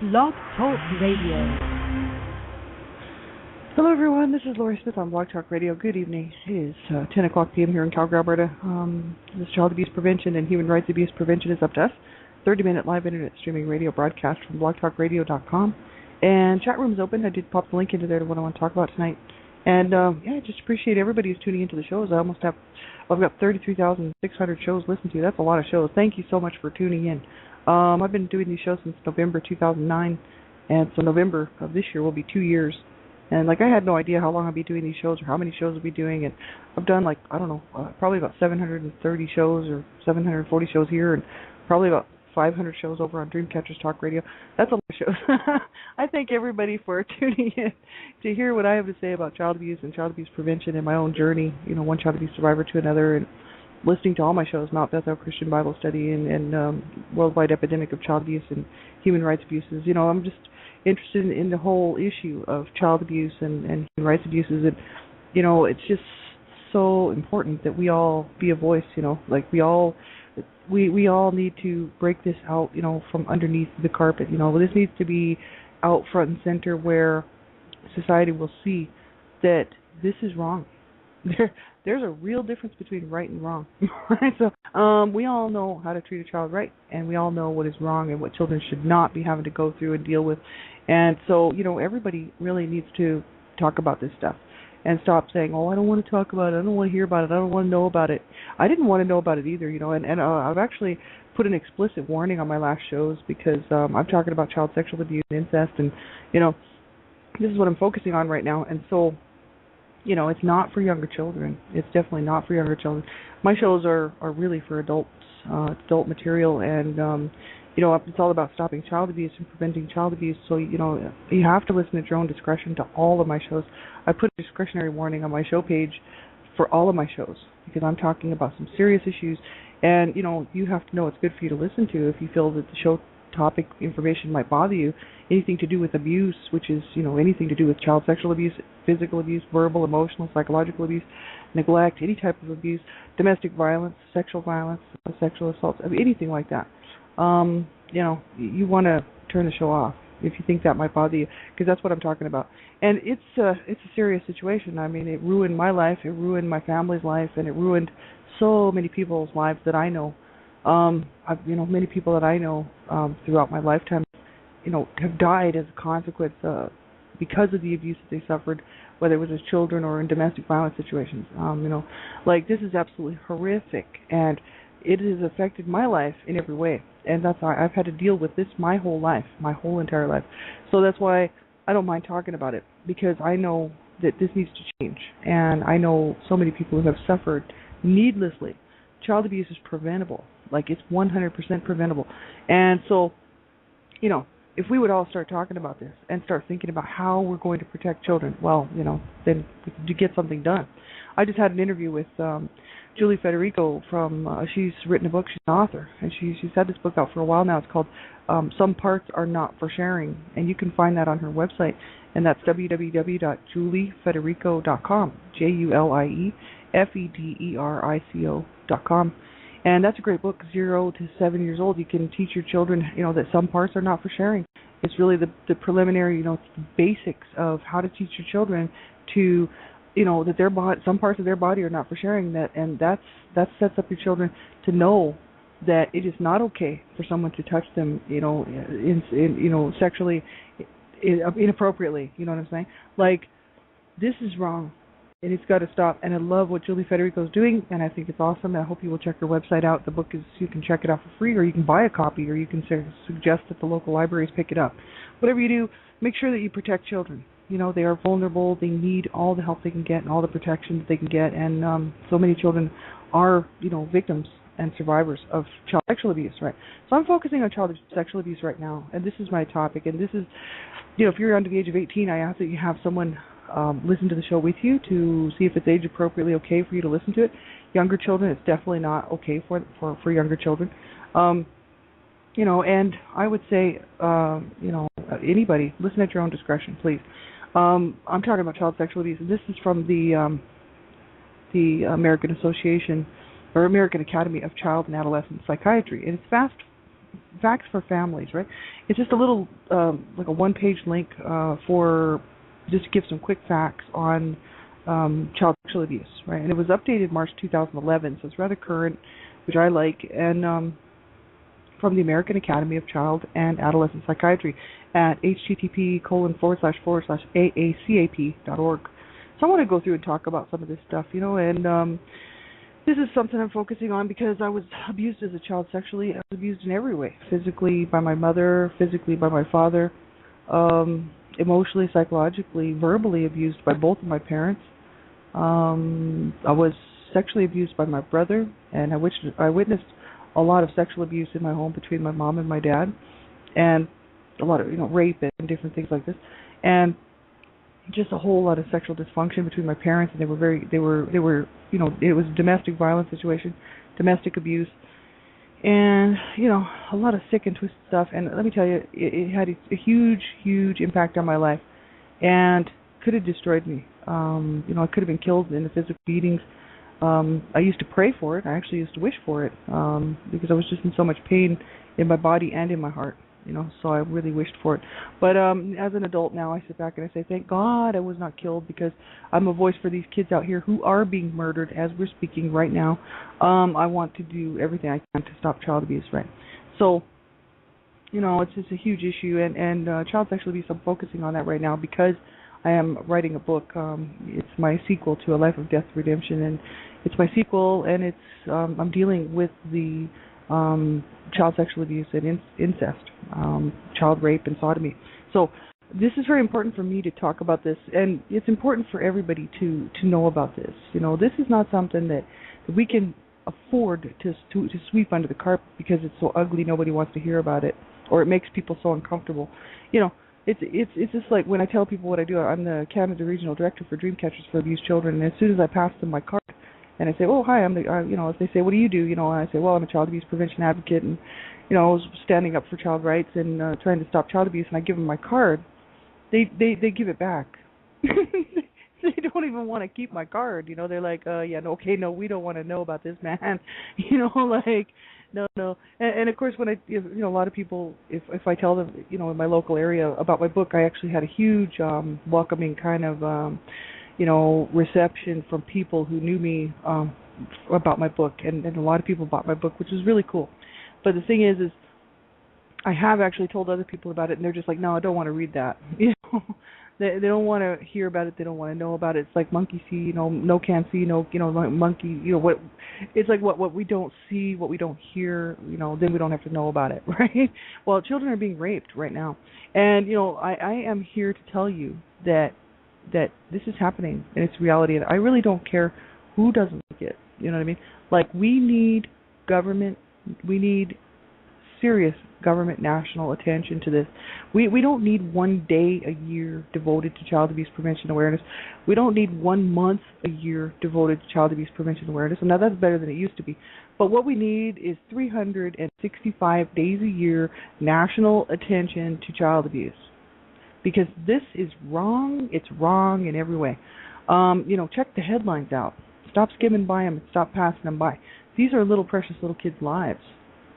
Blog Talk Radio. Hello everyone, this is Lori Smith on Blog Talk Radio. Good evening. It is 10 o'clock p.m. here in Calgary, Alberta. This child abuse prevention and human rights abuse prevention is up to us. 30-minute live internet streaming radio broadcast from blogtalkradio.com. And chat room is open. I did pop the link into there to what I want to talk about tonight. And I just appreciate everybody who's tuning into the shows. I've got 33,600 shows listened to. That's a lot of shows. Thank you so much for tuning in. I've been doing these shows since November 2009, and so November of this year will be 2 years. And I had no idea how long I'd be doing these shows or how many shows I'd be doing. And I've done probably about 730 shows or 740 shows here, and probably about 500 shows over on Dreamcatchers Talk Radio. That's a lot of shows. I thank everybody for tuning in to hear what I have to say about child abuse and child abuse prevention and my own journey, one child abuse survivor to another, and listening to all my shows, Mount Bethel Christian Bible Study and Worldwide Epidemic of Child Abuse and Human Rights Abuses. I'm just interested in the whole issue of child abuse and human rights abuses. And, it's just so important that we all be a voice, we all need to break this out, from underneath the carpet. This needs to be out front and center where society will see that this is wrong. There's a real difference between right and wrong. Right? So we all know how to treat a child right, and we all know what is wrong and what children should not be having to go through and deal with. And so, everybody really needs to talk about this stuff and stop saying, oh, I don't want to talk about it, I don't want to hear about it, I don't want to know about it. I didn't want to know about it either, and I've actually put an explicit warning on my last shows because I'm talking about child sexual abuse and incest, and, this is what I'm focusing on right now. And so, it's not for younger children. It's definitely not for younger children. My shows are really for adults, adult material, and, it's all about stopping child abuse and preventing child abuse. So, you have to listen at your own discretion to all of my shows. I put a discretionary warning on my show page for all of my shows because I'm talking about some serious issues. And, you have to know it's good for you to listen to if you feel that the show topic information might bother you. Anything to do with abuse, which is, anything to do with child sexual abuse, physical abuse, verbal, emotional, psychological abuse, neglect, any type of abuse, domestic violence, sexual assaults, anything like that. You want to turn the show off if you think that might bother you, because that's what I'm talking about. And it's a serious situation. I mean, it ruined my life, it ruined my family's life, and it ruined so many people's lives that I know. Many people that I know throughout my lifetime, have died as a consequence because of the abuse that they suffered, whether it was as children or in domestic violence situations. This is absolutely horrific, and it has affected my life in every way. And that's why I've had to deal with this my whole life, my whole entire life. So that's why I don't mind talking about it, because I know that this needs to change. And I know so many people who have suffered needlessly. Child abuse is preventable. It's 100% preventable. And so, if we would all start talking about this and start thinking about how we're going to protect children, then we could get something done. I just had an interview with Julie Federico she's written a book, she's an author, and she's had this book out for a while now. It's called Some Parts Are Not for Sharing, and you can find that on her website, and that's www.juliefederico.com, Juliefederico.com. And that's a great book, 0 to 7 years old. You can teach your children, that some parts are not for sharing. It's really the preliminary, it's the basics of how to teach your children to, that some parts of their body are not for sharing. That sets up your children to know that it is not okay for someone to touch them, sexually, inappropriately. You know what I'm saying? This is wrong. And it's got to stop. And I love what Julie Federico is doing, and I think it's awesome. I hope you will check her website out. The book you can check it out for free, or you can buy a copy, or you can suggest that the local libraries pick it up. Whatever you do, make sure that you protect children. They are vulnerable. They need all the help they can get and all the protection that they can get. And so many children are, victims and survivors of child sexual abuse, right? So I'm focusing on child sexual abuse right now, and this is my topic. And this is, if you're under the age of 18, I ask that you have someone listen to the show with you to see if it's age appropriately okay for you to listen to it. Younger children, it's definitely not okay for younger children. And I would say, anybody, listen at your own discretion, please. I'm talking about child sexual abuse, and this is from the American Association or American Academy of Child and Adolescent Psychiatry, and it's fast facts for families, right? It's just a little like a one-page link for just to give some quick facts on child sexual abuse, right? And it was updated March 2011, so it's rather current, which I like, and from the American Academy of Child and Adolescent Psychiatry at http://aacap.org. So I want to go through and talk about some of this stuff, and this is something I'm focusing on because I was abused as a child sexually. I was abused in every way, physically by my mother, physically by my father, emotionally, psychologically, verbally abused by both of my parents. I was sexually abused by my brother, and I witnessed a lot of sexual abuse in my home between my mom and my dad, and a lot of rape and different things like this, and just a whole lot of sexual dysfunction between my parents. And they were it was a domestic violence situation, domestic abuse, and a lot of sick and twisted stuff. And let me tell you, it had a huge impact on my life, and could have destroyed me. I could have been killed in the physical beatings. I used to pray for it. I actually used to wish for it because I was just in so much pain in my body and in my heart. So I really wished for it. But as an adult now, I sit back and I say, thank God I was not killed, because I'm a voice for these kids out here who are being murdered as we're speaking right now. I want to do everything I can to stop child abuse, right? So, it's just a huge issue, and child sexual abuse, I'm focusing on that right now because I am writing a book. It's my sequel to A Life of Death Redemption, and it's my sequel, and it's I'm dealing with the child sexual abuse and incest, child rape and sodomy. So this is very important for me to talk about this, and it's important for everybody to know about this. This is not something that we can afford to sweep under the carpet because it's so ugly nobody wants to hear about it, or it makes people so uncomfortable. It's just like when I tell people what I do. I'm the Canada Regional Director for Dreamcatchers for Abused Children, and as soon as I pass them my card and I say, oh, hi, I'm the, if they say, what do you do? And I say, well, I'm a child abuse prevention advocate, and, I was standing up for child rights and trying to stop child abuse, and I give them my card, they give it back. They don't even want to keep my card. They're like, no, we don't want to know about this, man. No. And of course, when a lot of people, if I tell them, in my local area about my book, I actually had a huge welcoming kind of, reception from people who knew me about my book, and a lot of people bought my book, which was really cool. But the thing is I have actually told other people about it, and they're just like, no, I don't want to read that. They don't want to hear about it. They don't want to know about it. It's like monkey see, no can see, monkey, what? It's like what we don't see, what we don't hear, then we don't have to know about it, right? Well, children are being raped right now, and I am here to tell you that this is happening and it's reality, and I really don't care who doesn't like it. You know what I mean? Like, we need government. We need serious government national attention to this. We don't need one day a year devoted to child abuse prevention awareness. We don't need 1 month a year devoted to child abuse prevention awareness. And now that's better than it used to be. But what we need is 365 days a year national attention to child abuse. Because this is wrong. It's wrong in every way. Check the headlines out. Stop skimming by them and stop passing them by. These are precious little kids' lives.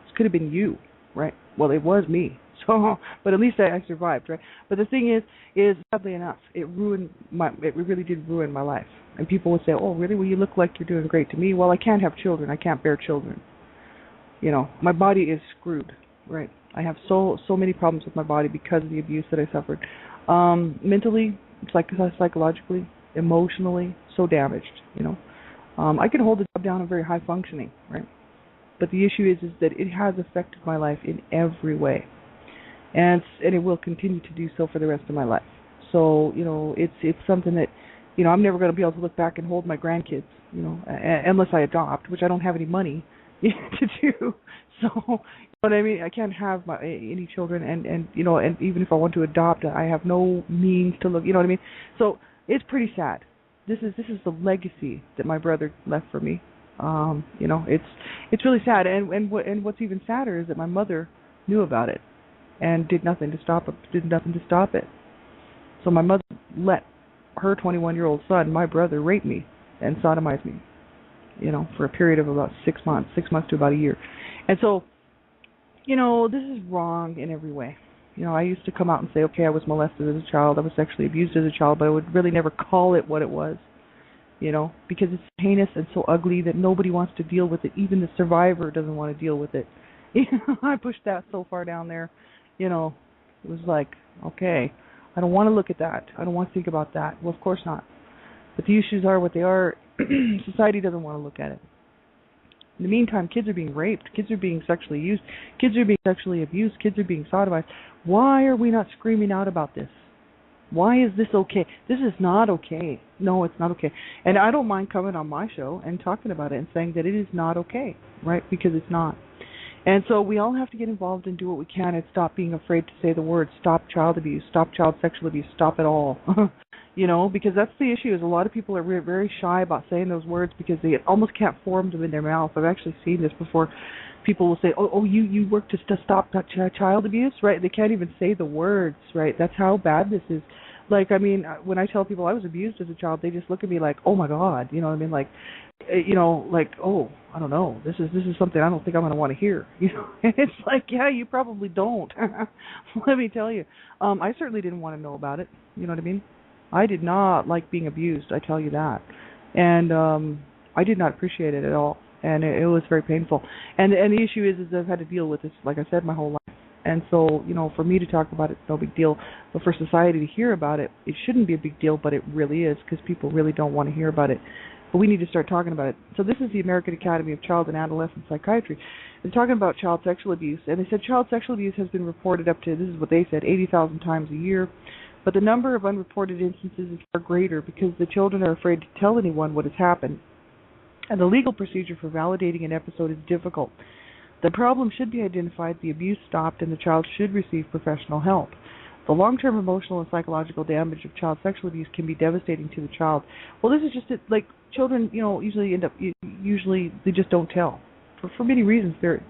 This could have been you, right? Well, it was me. So, but at least I survived, right? But the thing is sadly enough, it really did ruin my life. And people would say, "Oh, really? Well, you look like you're doing great to me." Well, I can't have children. I can't bear children. My body is screwed, right? I have so many problems with my body because of the abuse that I suffered. Mentally, psychologically, emotionally, so damaged, I can hold the job down. I'm very high functioning, right? But the issue is that it has affected my life in every way, and it will continue to do so for the rest of my life. So it's something that I'm never going to be able to look back and hold my grandkids, unless I adopt, which I don't have any money to do. So you know what I mean? I can't have any children, and even if I want to adopt, I have no means to look. You know what I mean? So it's pretty sad. This is the legacy that my brother left for me. It's really sad, and what's even sadder is that my mother knew about it and did nothing to stop it. So my mother let her 21-year-old son, my brother, rape me and sodomize me, for a period of about 6 months to about a year. And so This is wrong in every way. I used to come out and say, okay, I was molested as a child, I was sexually abused as a child, but I would really never call it what it was, because it's heinous and so ugly that nobody wants to deal with it. Even the survivor doesn't want to deal with it. I pushed that so far down there. It was like, okay, I don't want to look at that. I don't want to think about that. Well, of course not. But the issues are what they are. Society doesn't want to look at it. In the meantime, kids are being raped, kids are being sexually used, kids are being sexually abused, kids are being sodomized. Why are we not screaming out about this? Why is this okay? This is not okay. No, it's not okay. And I don't mind coming on my show and talking about it and saying that it is not okay, right? Because it's not. And so we all have to get involved and do what we can and stop being afraid to say the words, stop child abuse, stop child sexual abuse, stop it all. Because that's the issue, is a lot of people are very shy about saying those words because they almost can't form them in their mouth. I've actually seen this before. People will say, you work to stop child abuse, right? They can't even say the words, right? That's how bad this is. Like, I mean, when I tell people I was abused as a child, they just look at me like, oh my God, you know what I mean? Like, oh, I don't know. This is something I don't think I'm going to want to hear. And it's like, yeah, you probably don't. Let me tell you. I certainly didn't want to know about it. You know what I mean? I did not like being abused, I tell you that. And I did not appreciate it at all. And it was very painful. And the issue is I've had to deal with this, like I said, my whole life. And so, for me to talk about it, it's no big deal. But for society to hear about it, it shouldn't be a big deal, but it really is, because people really don't want to hear about it. But we need to start talking about it. So this is the American Academy of Child and Adolescent Psychiatry. They're talking about child sexual abuse. And they said child sexual abuse has been reported up to, this is what they said, 80,000 times a year. But the number of unreported instances is far greater because the children are afraid to tell anyone what has happened. And the legal procedure for validating an episode is difficult. The problem should be identified, the abuse stopped, and the child should receive professional help. The long-term emotional and psychological damage of child sexual abuse can be devastating to the child. Well, this is just it, like children, usually they just don't tell. For many reasons. They're,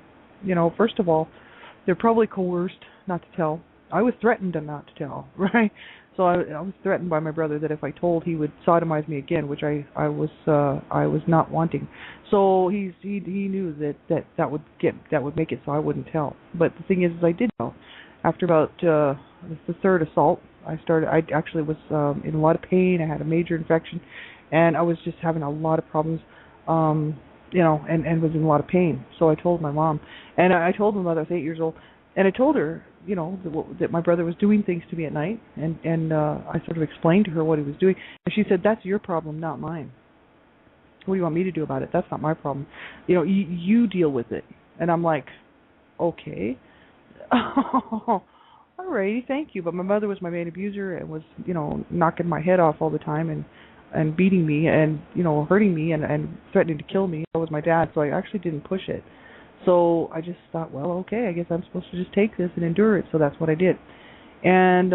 first of all, they're probably coerced not to tell. I was threatened not to tell, right? So I was threatened by my brother that if I told, he would sodomize me again, which I was not wanting. So he knew that would make it so I wouldn't tell. But the thing is I did tell. After about the third assault, I actually was in a lot of pain. I had a major infection, and I was just having a lot of problems. And was in a lot of pain. So I told my mom, and I told my mother I was 8 years old, and I told her, that my brother was doing things to me at night, and I sort of explained to her what he was doing, and she said, "That's your problem, not mine. What do you want me to do about it? That's not my problem. You deal with it." And I'm like, okay, all righty, thank you. But my mother was my main abuser and was, knocking my head off all the time and beating me and, hurting me and threatening to kill me. That was my dad, so I actually didn't push it. So I just thought, well, okay, I guess I'm supposed to just take this and endure it. So that's what I did. And,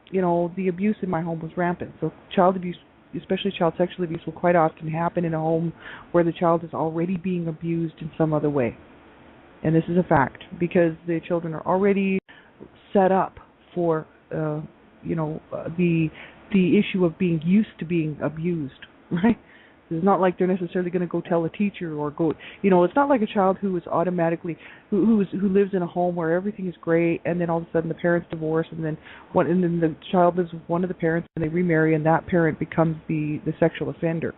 the abuse in my home was rampant. So child abuse, especially child sexual abuse, will quite often happen in a home where the child is already being abused in some other way. And this is a fact because the children are already set up for, the issue of being used to being abused, right? It's not like they're necessarily going to go tell a teacher or go, it's not like a child who is automatically, who lives in a home where everything is great and then all of a sudden the parents divorce and then the child lives with one of the parents and they remarry and that parent becomes the sexual offender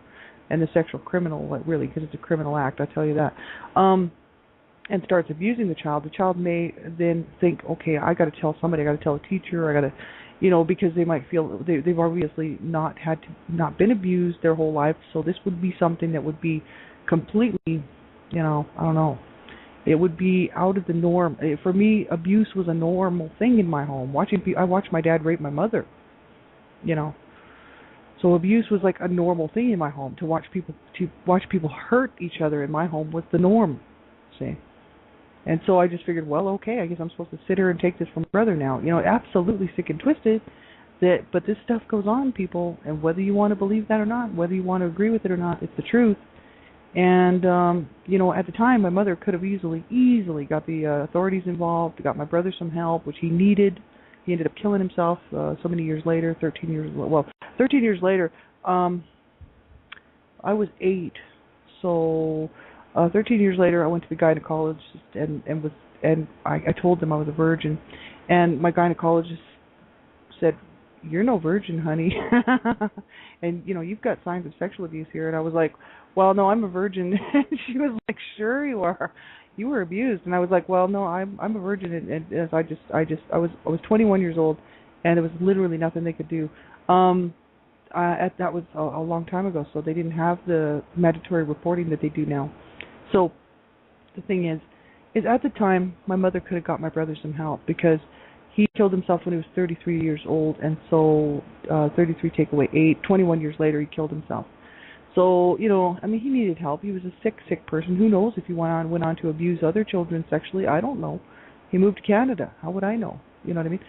and the sexual criminal, really, because it's a criminal act, I'll tell you that, and starts abusing the child. The child may then think, okay, I got to tell somebody, I got to tell a teacher, I got to, because they might feel they've obviously not been abused their whole life, so this would be something that would be completely, I don't know, it would be out of the norm. For me, abuse was a normal thing in my home. I watched my dad rape my mother, so abuse was like a normal thing in my home. To watch people hurt each other in my home was the norm, see. And so I just figured, well, okay, I guess I'm supposed to sit here and take this from my brother now. Absolutely sick and twisted. But this stuff goes on, people, and whether you want to believe that or not, whether you want to agree with it or not, it's the truth. And, at the time, my mother could have easily got the authorities involved, got my brother some help, which he needed. He ended up killing himself so many years later, 13 years later. I was 8, so... 13 years later, I went to the gynecologist and was I told them I was a virgin, and my gynecologist said, "You're no virgin, honey." And you've got signs of sexual abuse here. And I was like, "Well, no, I'm a virgin." And she was like, "Sure you are. You were abused." And I was like, "Well, no, I'm a virgin." And as I was 21 years old, and there was literally nothing they could do. That was a long time ago, so they didn't have the mandatory reporting that they do now. So the thing is at the time my mother could have got my brother some help, because he killed himself when he was 33 years old, and so 33 take away 8, 21 years later he killed himself. So, he needed help. He was a sick person. Who knows if he went on to abuse other children sexually? I don't know. He moved to Canada. How would I know? You know what I mean?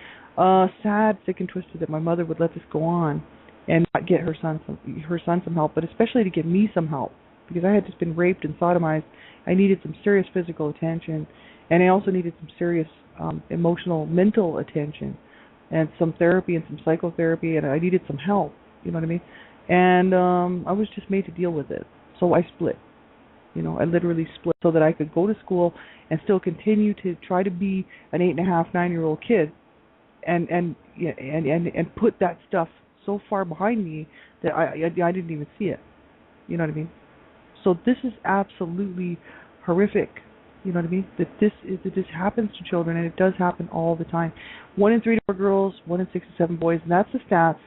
Sad, sick, and twisted that my mother would let this go on and not get her son some help, but especially to get me some help, because I had just been raped and sodomized. I needed some serious physical attention, and I also needed some serious emotional, mental attention, and some therapy and some psychotherapy, and I needed some help. You know what I mean? And I was just made to deal with it. So I split. I literally split so that I could go to school and still continue to try to be an 8.5, 9-year-old kid, and put that stuff so far behind me that I didn't even see it. You know what I mean? So this is absolutely horrific. You know what I mean? That this happens to children, and it does happen all the time. 1 in 3 to 4 girls, 1 in 6 to 7 boys, and that's the stats.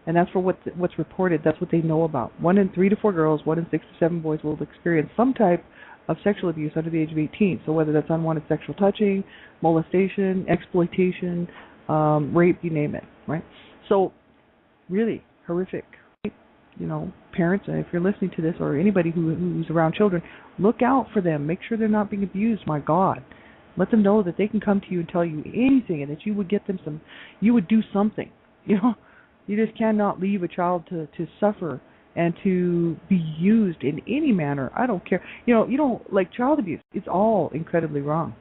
And that's for what's reported. That's what they know about. 1 in 3 to 4 girls, 1 in 6 to 7 boys will experience some type of sexual abuse under the age of 18. So whether that's unwanted sexual touching, molestation, exploitation, rape, you name it, right? So really horrific. Parents, if you're listening to this, or anybody who's around children, look out for them. Make sure they're not being abused. My God, let them know that they can come to you and tell you anything, and that you would get them you would do something. You just cannot leave a child to suffer and to be used in any manner. I don't care. You don't like child abuse. It's all incredibly wrong.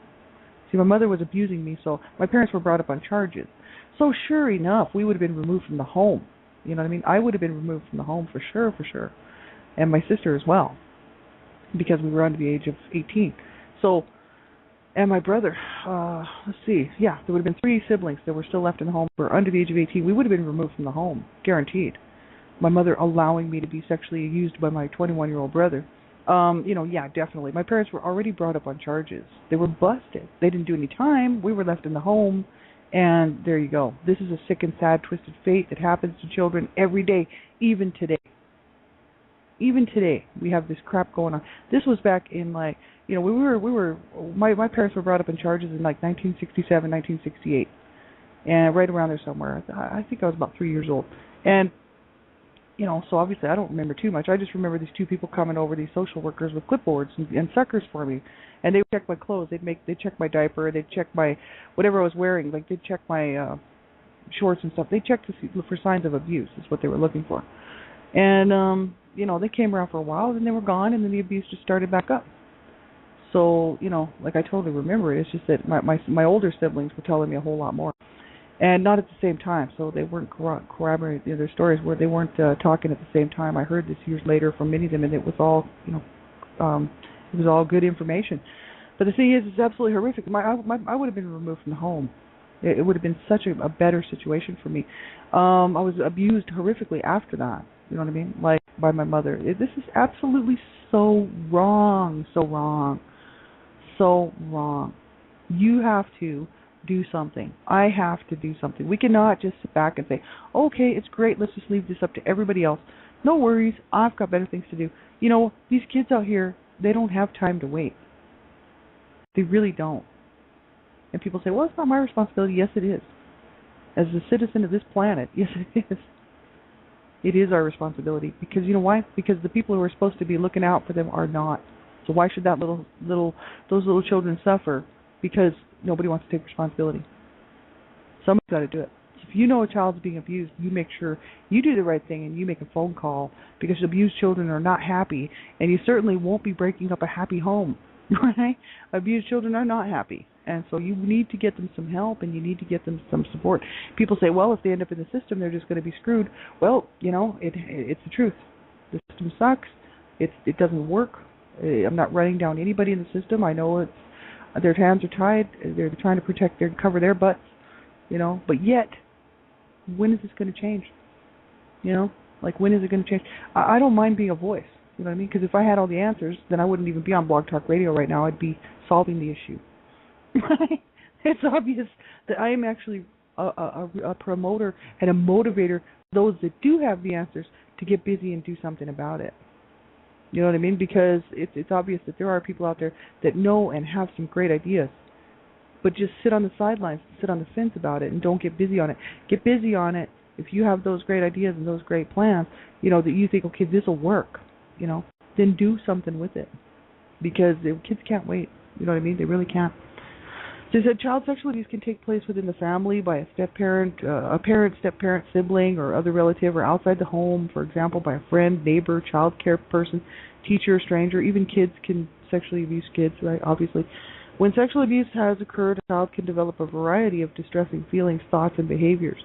See, my mother was abusing me, so my parents were brought up on charges. So sure enough, we would have been removed from the home. You know what I mean? I would have been removed from the home for sure. And my sister as well, because we were under the age of 18. So, and my brother, let's see, yeah, there would have been 3 siblings that were still left in the home. We're under the age of 18. We would have been removed from the home, guaranteed. My mother allowing me to be sexually used by my 21-year-old brother. Yeah, definitely. My parents were already brought up on charges. They were busted. They didn't do any time. We were left in the home. And there you go. This is a sick and sad, twisted fate that happens to children every day, even today. Even today, we have this crap going on. This was back in my parents were brought up in charges in 1967, 1968, and right around there somewhere. I think I was about 3 years old, and so obviously I don't remember too much. I just remember these 2 people coming over, these social workers with clipboards and suckers for me, and they would check my clothes. They'd check my diaper. They'd check my whatever I was wearing. They'd check my shorts and stuff. They checked for signs of abuse. Is what they were looking for, and they came around for a while, then they were gone, and then the abuse just started back up. So I totally remember it. It's just that my older siblings were telling me a whole lot more. And not at the same time, so they weren't corroborating their stories. Where they weren't talking at the same time. I heard this years later from many of them, and it was all, it was all good information. But the thing is, it's absolutely horrific. I would have been removed from the home. It would have been such a better situation for me. I was abused horrifically after that. You know what I mean? Like by my mother. This is absolutely so wrong, so wrong, so wrong. You have to do something. I have to do something. We cannot just sit back and say, okay, it's great, let's just leave this up to everybody else. No worries, I've got better things to do. These kids out here, they don't have time to wait. They really don't. And people say, well, it's not my responsibility. Yes, it is. As a citizen of this planet, yes, it is. It is our responsibility. Because you know why? Because the people who are supposed to be looking out for them are not. So why should those little children suffer? Because nobody wants to take responsibility. Somebody's got to do it. So if you know a child's being abused, you make sure you do the right thing and you make a phone call, because abused children are not happy, and you certainly won't be breaking up a happy home, right? Abused children are not happy, and so you need to get them some help, and you need to get them some support. People say, well, if they end up in the system, they're just going to be screwed. Well, it's the truth. The system sucks. It doesn't work. I'm not running down anybody in the system. I know Their hands are tied. They're trying to protect cover their butts, But yet, when is this going to change? Like, when is it going to change? I don't mind being a voice. You know what I mean? Because if I had all the answers, then I wouldn't even be on Blog Talk Radio right now. I'd be solving the issue. It's obvious that I am actually a promoter and a motivator for those that do have the answers to get busy and do something about it. You know what I mean? Because it's obvious that there are people out there that know and have some great ideas, but just sit on the sidelines, sit on the fence about it, and don't get busy on it. Get busy on it if you have those great ideas and those great plans, that you think, okay, this will work, then do something with it. Because the kids can't wait. You know what I mean? They really can't. So they said child sexual abuse can take place within the family by a step-parent, step-parent, sibling, or other relative, or outside the home, for example, by a friend, neighbor, child care person, teacher, stranger. Even kids can sexually abuse kids, right, obviously. When sexual abuse has occurred, a child can develop a variety of distressing feelings, thoughts, and behaviors.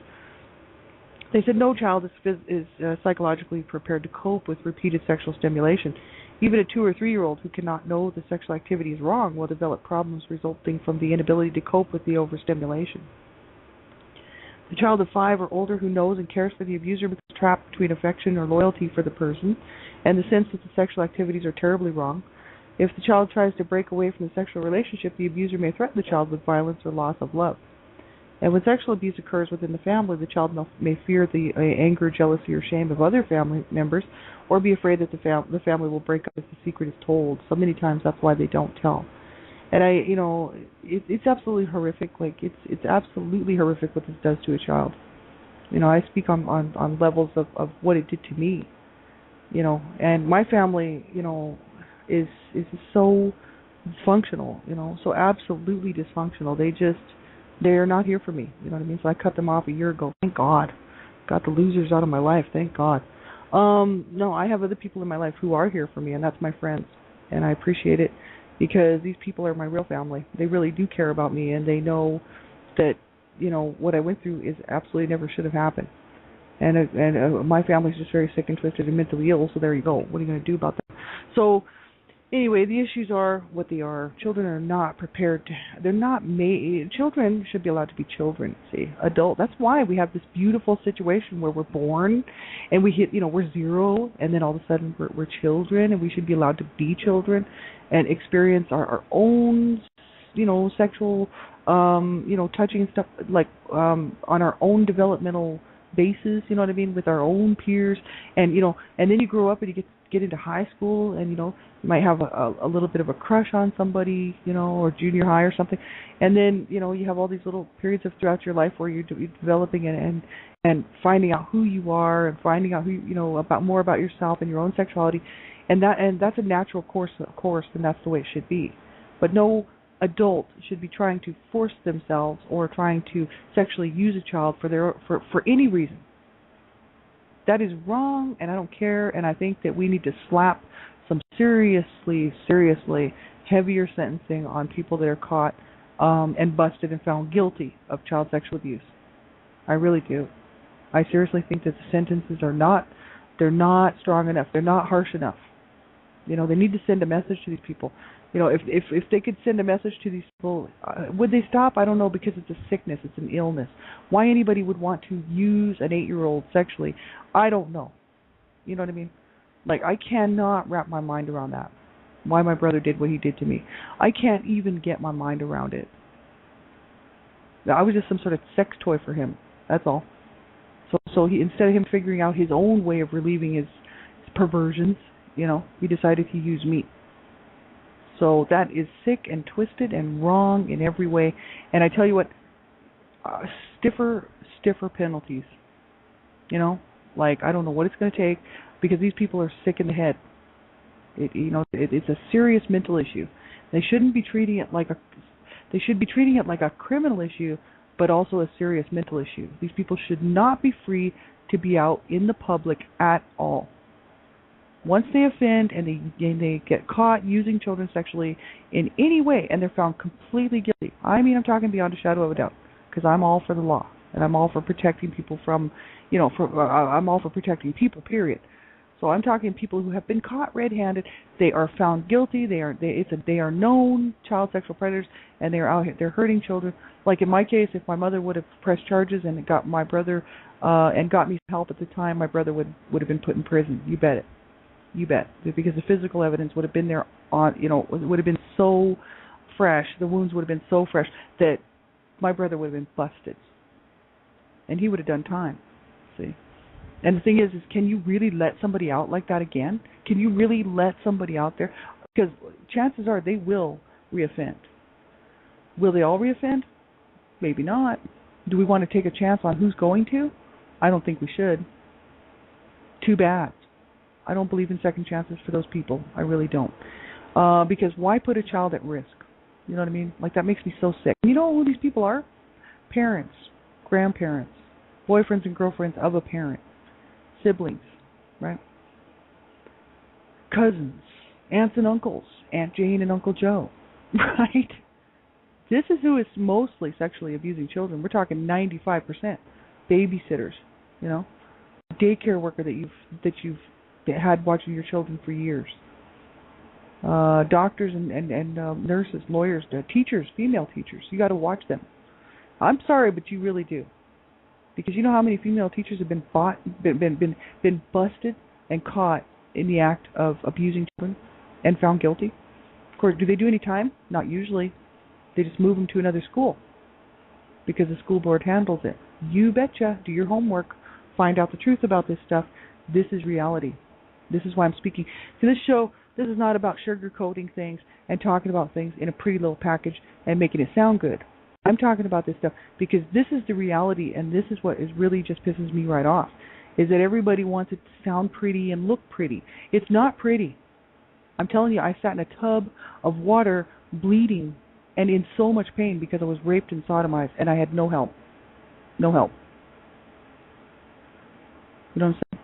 They said no child is psychologically prepared to cope with repeated sexual stimulation. Even a 2 or 3 year old who cannot know the sexual activity is wrong will develop problems resulting from the inability to cope with the overstimulation. The child of 5 or older who knows and cares for the abuser becomes trapped between affection or loyalty for the person and the sense that the sexual activities are terribly wrong. If the child tries to break away from the sexual relationship, the abuser may threaten the child with violence or loss of love. And when sexual abuse occurs within the family, the child may fear the anger, jealousy, or shame of other family members, or be afraid that the family will break up if the secret is told. So many times that's why they don't tell. And it's absolutely horrific. Like, it's absolutely horrific what this does to a child. I speak on levels of what it did to me. And my family, is so dysfunctional. So absolutely dysfunctional. They're not here for me. You know what I mean? So I cut them off a year ago. Thank God. Got the losers out of my life. Thank God. No, I have other people in my life who are here for me, and that's my friends. And I appreciate it because these people are my real family. They really do care about me, and they know that, what I went through is absolutely never should have happened. And my family's just very sick and twisted and mentally ill, so there you go. What are you going to do about that? So, anyway, the issues are what they are. Children are not prepared to. They're not made. Children should be allowed to be children. See, That's why we have this beautiful situation where we're born, and we hit. We're 0, and then all of a sudden we're children, and we should be allowed to be children, and experience our own, sexual, touching and stuff like on our own developmental basis. You know what I mean? With our own peers, and and then you grow up and you get into high school, and you might have a little bit of a crush on somebody, or junior high or something, and then you have all these little periods of throughout your life where you're developing and finding out who you are and finding out who about more about yourself and your own sexuality, and that's a natural course, of course, and that's the way it should be. But no adult should be trying to force themselves or trying to sexually use a child for any reason. That is wrong, and I don't care, and I think that we need to slap some seriously heavier sentencing on people that are caught and busted and found guilty of child sexual abuse. I really do. I seriously think that the sentences they're not strong enough. They're not harsh enough. They need to send a message to these people. If they could send a message to these people, would they stop? I don't know, because it's a sickness, it's an illness. Why anybody would want to use an 8-year-old sexually, I don't know. You know what I mean? Like, I cannot wrap my mind around that. Why my brother did what he did to me. I can't even get my mind around it. I was just some sort of sex toy for him. That's all. So he, instead of him figuring out his own way of relieving his perversions, he decided to use me. So that is sick and twisted and wrong in every way. And I tell you what, stiffer penalties. Like, I don't know what it's going to take, because these people are sick in the head. It's a serious mental issue. They shouldn't be treating it like a criminal issue, but also a serious mental issue. These people should not be free to be out in the public at all. Once they offend and they get caught using children sexually in any way, and they're found completely guilty, I'm talking beyond a shadow of a doubt, because I'm all for the law, and I'm all for protecting people from, I'm all for protecting people, period. So I'm talking people who have been caught red-handed. They are found guilty. They are known child sexual predators, and they're out here. They're hurting children. Like in my case, if my mother would have pressed charges and got my brother and got me help at the time, my brother would have been put in prison. You bet it. You bet. Because the physical evidence would have been there on, would have been so fresh. The wounds would have been so fresh that my brother would have been busted, and he would have done time. See. And the thing is can you really let somebody out like that again? Can you really let somebody out there? Because chances are they will reoffend. Will they all reoffend? Maybe not. Do we want to take a chance on who's going to? I don't think we should. Too bad. I don't believe in second chances for those people. I really don't. Because why put a child at risk? You know what I mean? Like, that makes me so sick. You know who these people are? Parents, grandparents, boyfriends and girlfriends of a parent. Siblings, right? Cousins, aunts and uncles, Aunt Jane and Uncle Joe, right? This is who is mostly sexually abusing children. We're talking 95%. Babysitters, daycare worker that you've had watching your children for years. Doctors and nurses, lawyers, teachers, female teachers. You got to watch them. I'm sorry, but you really do. Because you know how many female teachers have been busted and caught in the act of abusing children and found guilty? Of course, do they do any time? Not usually. They just move them to another school because the school board handles it. You betcha. Do your homework. Find out the truth about this stuff. This is reality. This is why I'm speaking. To this show, this is not about sugarcoating things and talking about things in a pretty little package and making it sound good. I'm talking about this stuff because this is the reality, and this is what is really just pisses me right off, is that everybody wants it to sound pretty and look pretty. It's not pretty. I'm telling you, I sat in a tub of water bleeding and in so much pain because I was raped and sodomized, and I had no help. No help. You know what I'm saying?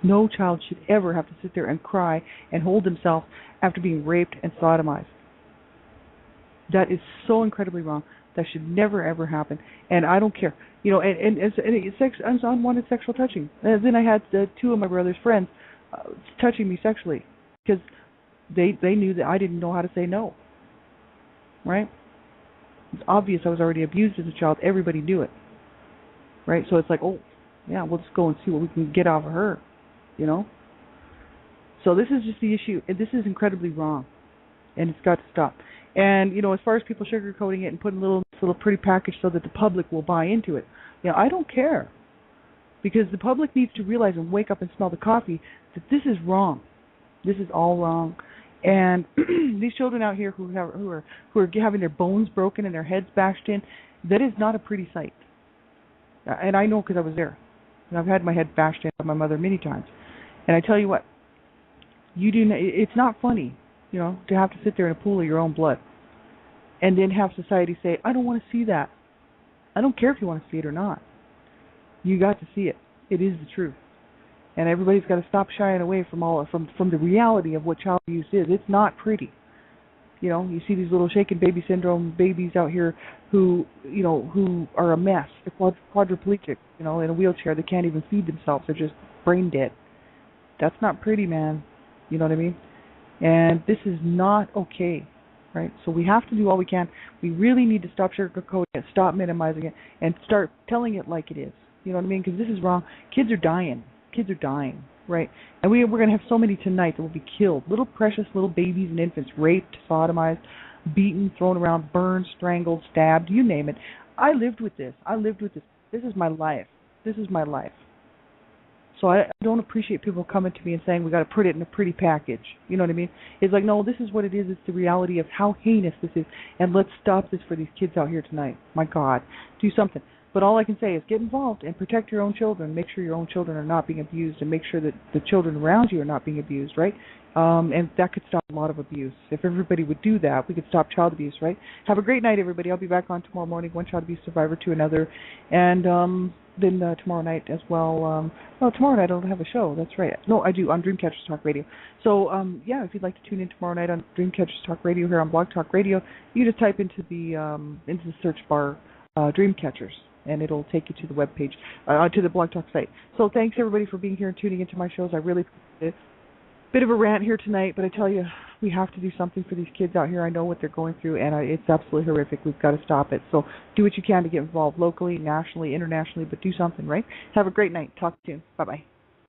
No child should ever have to sit there and cry and hold himself after being raped and sodomized. That is so incredibly wrong. That should never, ever happen. And I don't care. And unwanted sexual touching. And then I had two of my brother's friends touching me sexually because they knew that I didn't know how to say no. Right? It's obvious I was already abused as a child. Everybody knew it. Right? So it's like, oh, yeah, we'll just go and see what we can get off of her. So this is just the issue. This is incredibly wrong. And it's got to stop. And, as far as people sugarcoating it and putting a little pretty package so that the public will buy into it, I don't care. Because the public needs to realize and wake up and smell the coffee that this is wrong. This is all wrong. And these children out here who are having their bones broken and their heads bashed in, that is not a pretty sight. And I know because I was there. And I've had my head bashed in by my mother many times. And I tell you what, it's not funny. To have to sit there in a pool of your own blood and then have society say, I don't want to see that. I don't care if you want to see it or not. You got to see it. It is the truth. And everybody's got to stop shying away from the reality of what child abuse is. It's not pretty. You see these little shaken baby syndrome babies out here who are a mess. They're quadriplegic, in a wheelchair. They can't even feed themselves. They're just brain dead. That's not pretty, man. You know what I mean? And this is not okay, right? So we have to do all we can. We really need to stop sugarcoating it, stop minimizing it, and start telling it like it is. You know what I mean? Because this is wrong. Kids are dying. Kids are dying, right? And we're going to have so many tonight that will be killed. Little precious little babies and infants raped, sodomized, beaten, thrown around, burned, strangled, stabbed, you name it. I lived with this. This is my life. This is my life. So I don't appreciate people coming to me and saying we got to put it in a pretty package. You know what I mean? It's like, no, this is what it is. It's the reality of how heinous this is, and let's stop this for these kids out here tonight. My God, do something. But all I can say is get involved and protect your own children. Make sure your own children are not being abused, and make sure that the children around you are not being abused, right? And that could stop a lot of abuse. If everybody would do that, we could stop child abuse, right? Have a great night, everybody. I'll be back on tomorrow morning, one child abuse survivor to another. And then tomorrow night as well. Tomorrow night I don't have a show. That's right. No, I do on Dreamcatchers Talk Radio. So, if you'd like to tune in tomorrow night on Dreamcatchers Talk Radio here on Blog Talk Radio, you just type into the search bar Dreamcatchers. and it'll take you to the webpage, to the Blog Talk site. So thanks everybody for being here and tuning into my shows. I really appreciate it. Bit of a rant here tonight, but I tell you, we have to do something for these kids out here. I know what they're going through, and it's absolutely horrific. We've got to stop it. So do what you can to get involved locally, nationally, internationally, but do something, right? Have a great night. Talk soon. Bye-bye.